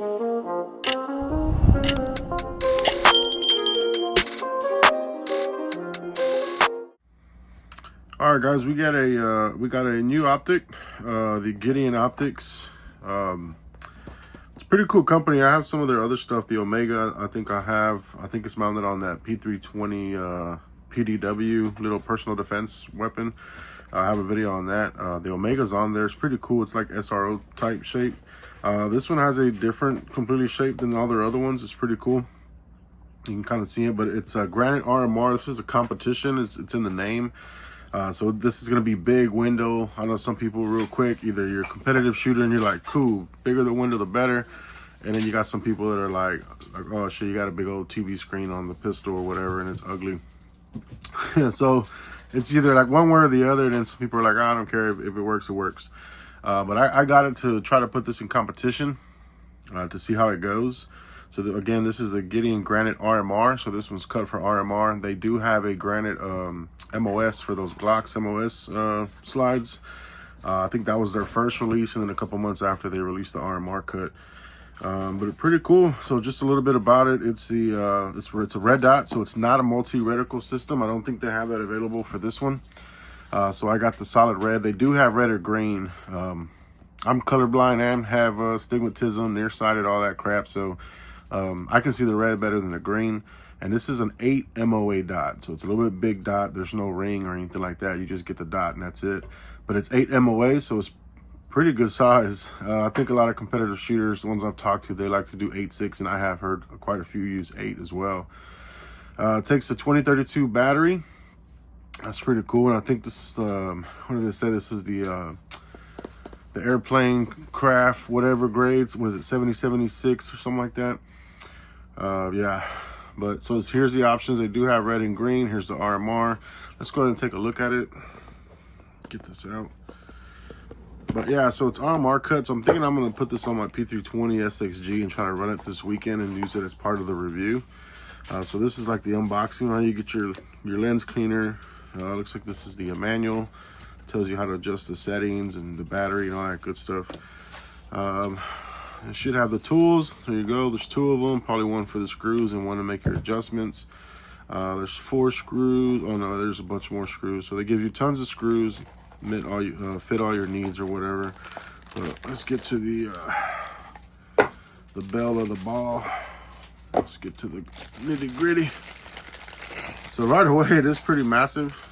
All right, guys, we got a new optic, the Gideon optics. It's a pretty cool company. I have some of their other stuff. The Omega, I think it's mounted on that P320 PDW little personal defense weapon. I have a video on that. The Omega's on there. It's pretty cool. It's like SRO type shape. This one has a different completely shape than all their other ones. It's pretty cool. You can kind of see it, but it's a Granite RMR. This is a competition. It's in the name. So this is going to be big window. I know some people real quick, either you're a competitive shooter and you're like, cool, bigger the window, the better. And then you got some people that are like, oh shit, you got a big old TV screen on the pistol or whatever, and it's ugly. So it's either like one way or the other. And then some people are like, oh, I don't care if it works, it works. But I got it to try to put this in competition to see how it goes. So again, this is a Gideon Granite RMR. So this one's cut for RMR. They do have a Granite MOS for those Glocks MOS slides. I think that was their first release, and then a couple months after they released the RMR cut. But it's pretty cool. So just a little bit about it. It's a red dot, so it's not a multi-reticle system. I don't think they have that available for this one. So I got the solid red. They do have red or green. I'm colorblind and have astigmatism, nearsighted, all that crap. So I can see the red better than the green. And this is an 8 MOA dot. So it's a little bit big dot. There's no ring or anything like that. You just get the dot and that's it. But it's 8 MOA, so it's pretty good size. I think a lot of competitive shooters, the ones I've talked to, they like to do 8.6, and I have heard quite a few use 8 as well. It takes a 2032 battery. That's pretty cool. And I think this is, what did they say? This is the airplane craft, whatever grades. What is it, 7076 or something like that? Yeah. But so here's the options. They do have red and green. Here's the RMR. Let's go ahead and take a look at it. Get this out. But yeah, so it's RMR cut. So I'm thinking I'm going to put this on my P320 SXG and try to run it this weekend and use it as part of the review. So this is like the unboxing, right? You get your lens cleaner. Looks like this is the manual. Tells you how to adjust the settings and the battery and all that good stuff. It should have the tools. There you go. There's 2 of them, probably one for the screws and one to make your adjustments. There's 4 screws. Oh no, there's a bunch more screws. So they give you tons of screws, fit all your needs or whatever. But let's get to the bell of the ball. Let's get to the nitty gritty. So right away, it is pretty massive.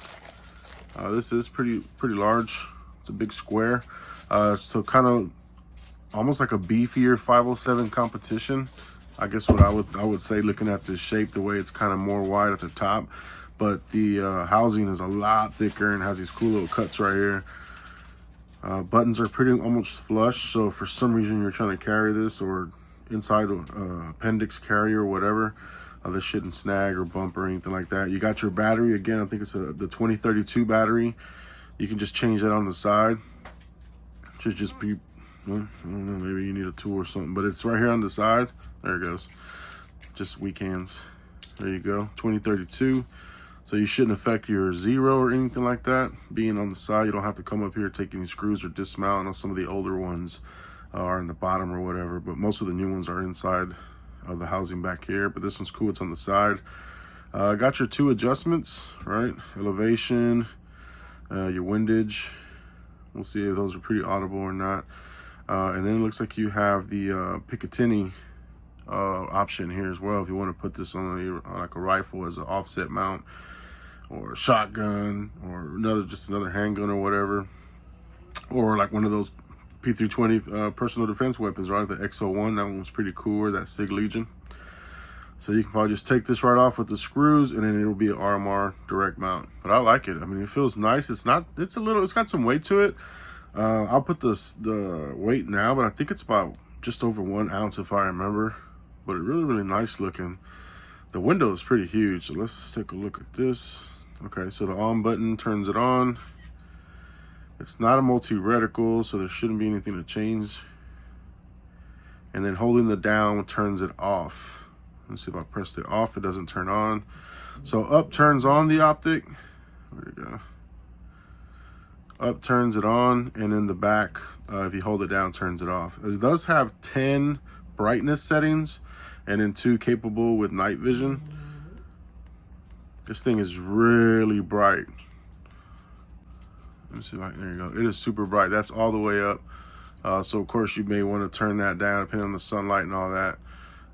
This is pretty large. It's a big square. So kind of almost like a beefier 507 competition. I guess what I would say, looking at this shape, the way it's kind of more wide at the top, but the housing is a lot thicker and has these cool little cuts right here. Buttons are pretty almost flush, so if for some reason you're trying to carry this or inside the appendix carrier or whatever, this shouldn't snag or bump or anything like that. You got your battery. Again, I think it's the 2032 battery. You can just change that on the side. Should just be, well, I don't know, maybe you need a tool or something, but it's right here on the side. There it goes. Just weak hands. There you go, 2032. So you shouldn't affect your 0 or anything like that. Being on the side, you don't have to come up here, take any screws or dismount. I know some of the older ones are in the bottom or whatever, but most of the new ones are inside of the housing back here. But this one's cool, it's on the side. Got your 2 adjustments, right? Elevation, your windage. We'll see if those are pretty audible or not. And then it looks like you have the Picatinny option here as well, if you want to put this on like a rifle as an offset mount, or a shotgun, or just another handgun or whatever, or like one of those P320 personal defense weapons, right? The XO1, that one was pretty cool, or that Sig Legion. So you can probably just take this right off with the screws, and then it'll be an RMR direct mount. But I like it. I mean, it feels nice. It's got some weight to it. I'll put the weight now, but I think it's about just over 1 ounce if I remember. But it's really nice looking. The window is pretty huge, so let's take a look at this. Okay, so the on button turns it on. It's not a multi-reticle, so there shouldn't be anything to change. And then holding the down turns it off. Let's see if I press it off, it doesn't turn on. So up turns on the optic. There you go. Up turns it on, and in the back, if you hold it down, turns it off. It does have 10 brightness settings, and then 2 capable with night vision. This thing is really bright. Let me see, like, there you go. It is super bright. That's all the way up. So of course you may want to turn that down depending on the sunlight and all that.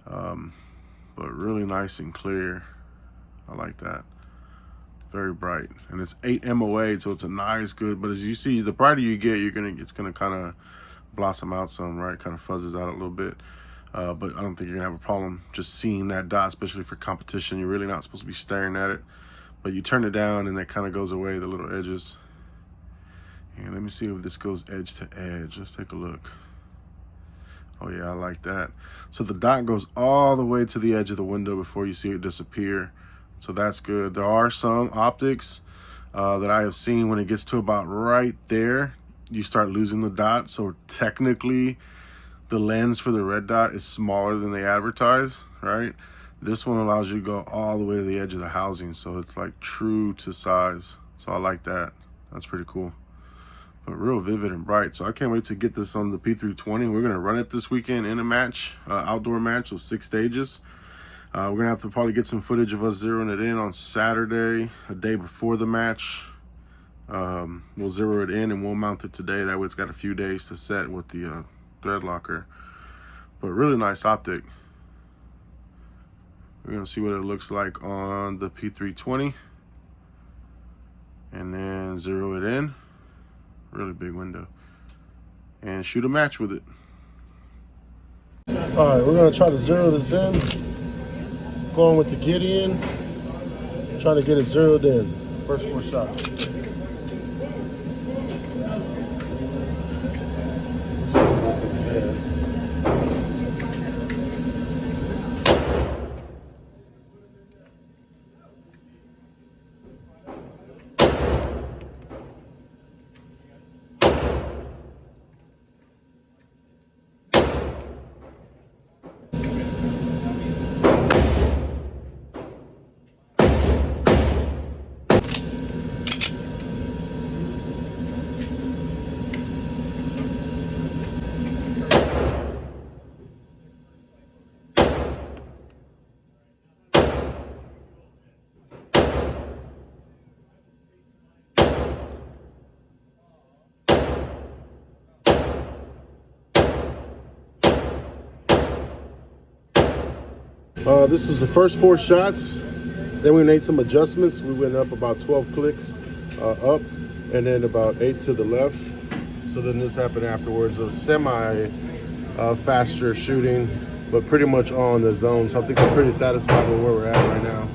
But really nice and clear. I like that. Very bright, and it's 8 MOA, so it's a nice good. But as you see, the brighter you get, it's gonna kind of blossom out some, right? Kind of fuzzes out a little bit. But I don't think you're gonna have a problem just seeing that dot, especially for competition. You're really not supposed to be staring at it. But you turn it down, and that kind of goes away, the little edges. And let me see if this goes edge to edge. Let's take a look. Oh yeah, I like that. So the dot goes all the way to the edge of the window before you see it disappear. So that's good. There are some optics that I have seen when it gets to about right there, you start losing the dot. So technically, the lens for the red dot is smaller than they advertise, right? This one allows you to go all the way to the edge of the housing, so it's like true to size. So I like that. That's pretty cool. But real vivid and bright. So I can't wait to get this on the P320. We're gonna run it this weekend in a match, outdoor match with 6 stages. We're gonna have to probably get some footage of us zeroing it in on Saturday, a day before the match. We'll zero it in and we'll mount it today. That way it's got a few days to set with the thread locker. But really nice optic. We're gonna see what it looks like on the P320 and then zero it in. Really big window, and shoot a match with it. All right, we're gonna try to zero this in. Going with the Gideon, trying to get it zeroed in. First 4 shots. This was the first 4 shots. Then we made some adjustments. We went up about 12 clicks up, and then about 8 to the left. So then this happened afterwards. A semi faster shooting, but pretty much on the zone. So I think I'm pretty satisfied with where we're at right now.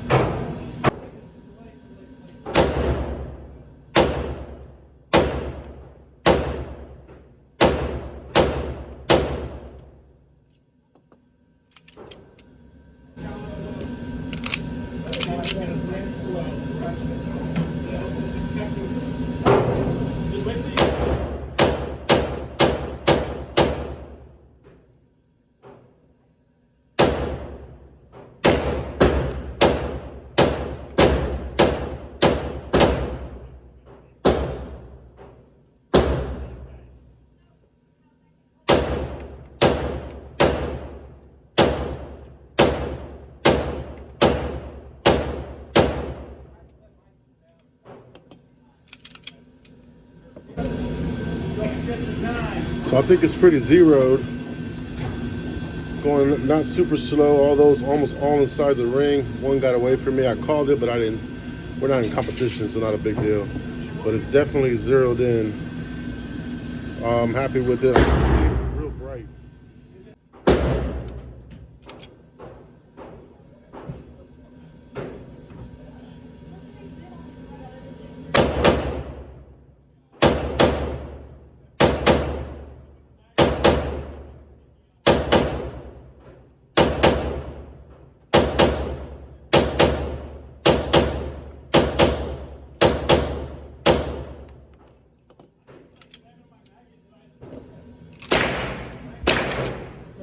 So I think it's pretty zeroed. Going not super slow, all those almost all inside the ring. One got away from me. I called it, but I didn't. We're not in competition, so not a big deal. But it's definitely zeroed in. I'm happy with it. Real bright.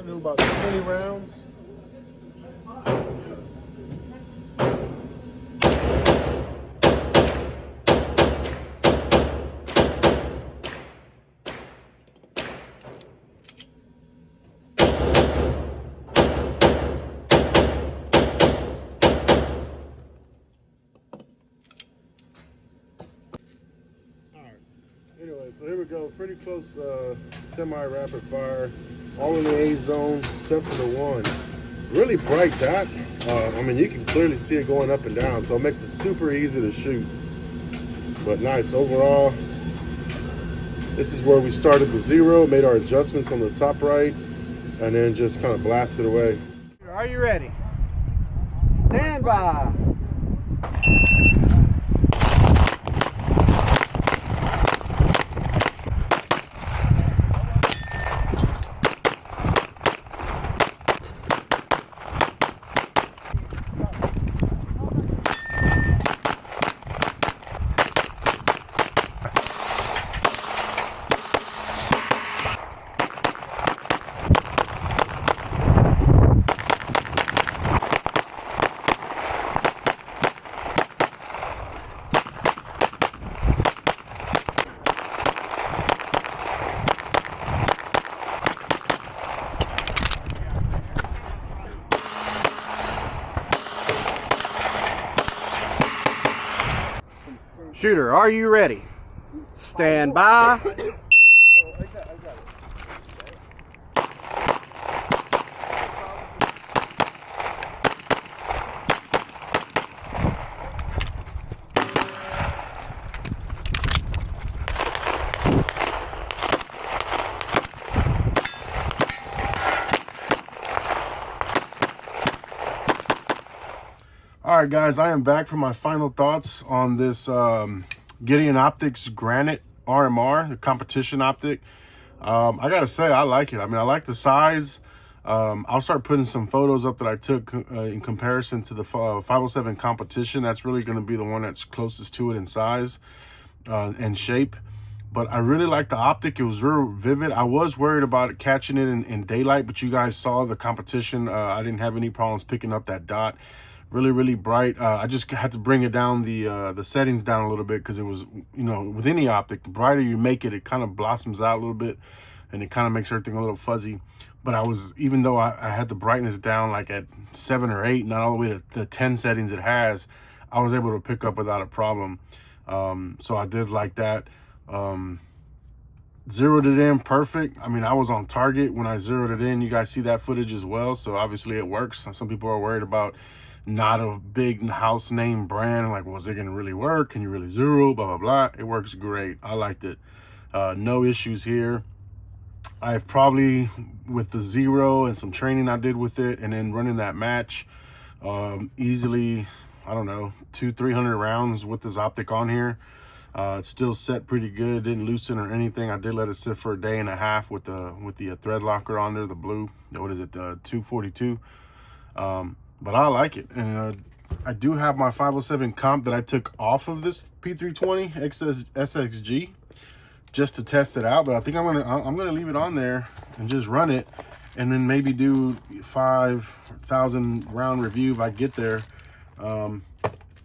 Do about 20 rounds. So here we go, pretty close semi-rapid fire, all in the A zone except for the one. Really bright dot. I mean, you can clearly see it going up and down, so it makes it super easy to shoot. But nice overall. This is where we started the 0, made our adjustments on the top right, and then just kind of blasted away. Are you ready? Stand by. Shooter, are you ready? Stand by. All right, guys, I am back for my final thoughts on this Gideon Optics Granite RMR, the competition optic. I gotta say, I like it. I mean, I like the size. I'll start putting some photos up that I took in comparison to the 507 competition. That's really going to be the one that's closest to it in size and shape. But I really like the optic. It was very vivid. I was worried about it catching it in daylight, but you guys saw the competition. I didn't have any problems picking up that dot. Really bright. I just had to bring it down, the settings down a little bit, because it was, you know, with any optic, the brighter you make it, it kind of blossoms out a little bit, and it kind of makes everything a little fuzzy. But I was, even though I had the brightness down like at 7 or 8, not all the way to the 10 settings it has, I was able to pick up without a problem. So I did like that. Zeroed it in perfect. I mean, I was on target when I zeroed it in. You guys see that footage as well, so obviously it works. Some people are worried about not a big house name brand, like, was it gonna really work? Can you really zero? Blah blah blah. It works great. I liked it. No issues here. I've probably, with the 0 and some training I did with it, and then running that match, easily, I don't know, 200-300 rounds with this optic on here. It's still set pretty good. Didn't loosen or anything. I did let it sit for a day and a half with the thread locker on there, the blue. What is it? 242. But I like it. And I do have my 507 comp that I took off of this P320 SXG just to test it out. But I think I'm gonna leave it on there and just run it, and then maybe do 5,000 round review if I get there,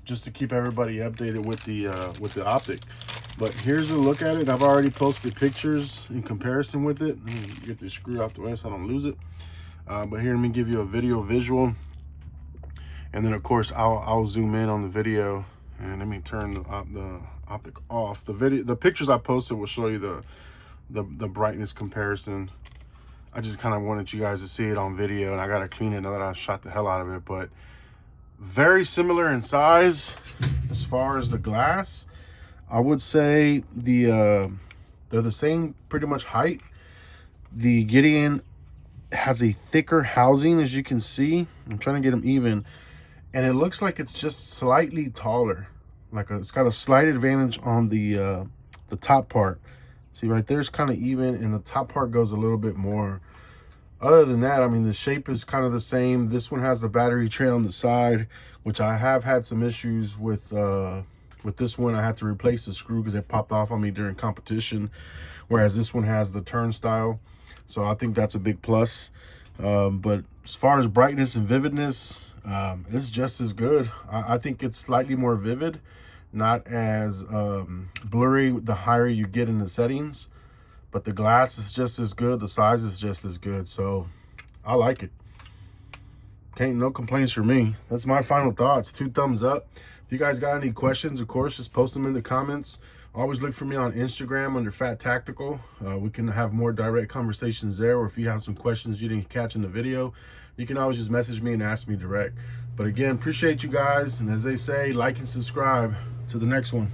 just to keep everybody updated with the optic. But here's a look at it. I've already posted pictures in comparison with it. Let me get this screw out the way so I don't lose it. But here, let me give you a video visual. And then, of course, I'll zoom in on the video, and let me turn the optic off. The pictures I posted will show you the brightness comparison. I just kind of wanted you guys to see it on video, and I gotta clean it now that I shot the hell out of it. But very similar in size as far as the glass. I would say they're the same pretty much height. The Gideon has a thicker housing, as you can see. I'm trying to get them even. And it looks like it's just slightly taller. It's got a slight advantage on the top part. See right there's kind of even, and the top part goes a little bit more. Other than that, I mean, the shape is kind of the same. This one has the battery tray on the side, which I have had some issues with this one. I had to replace the screw because it popped off on me during competition, whereas this one has the turnstile. So I think that's a big plus. But as far as brightness and vividness, it's just as good. I think it's slightly more vivid, not as blurry the higher you get in the settings, but the glass is just as good, the size is just as good. So I like it. No complaints for me. That's my final thoughts. 2 thumbs up. If you guys got any questions, of course, just post them in the comments. Always look for me on Instagram under Fat Tactical. We can have more direct conversations there, or if you have some questions you didn't catch in the video, you can always just message me and ask me direct. But again, appreciate you guys, and as they say, like and subscribe. To the next one.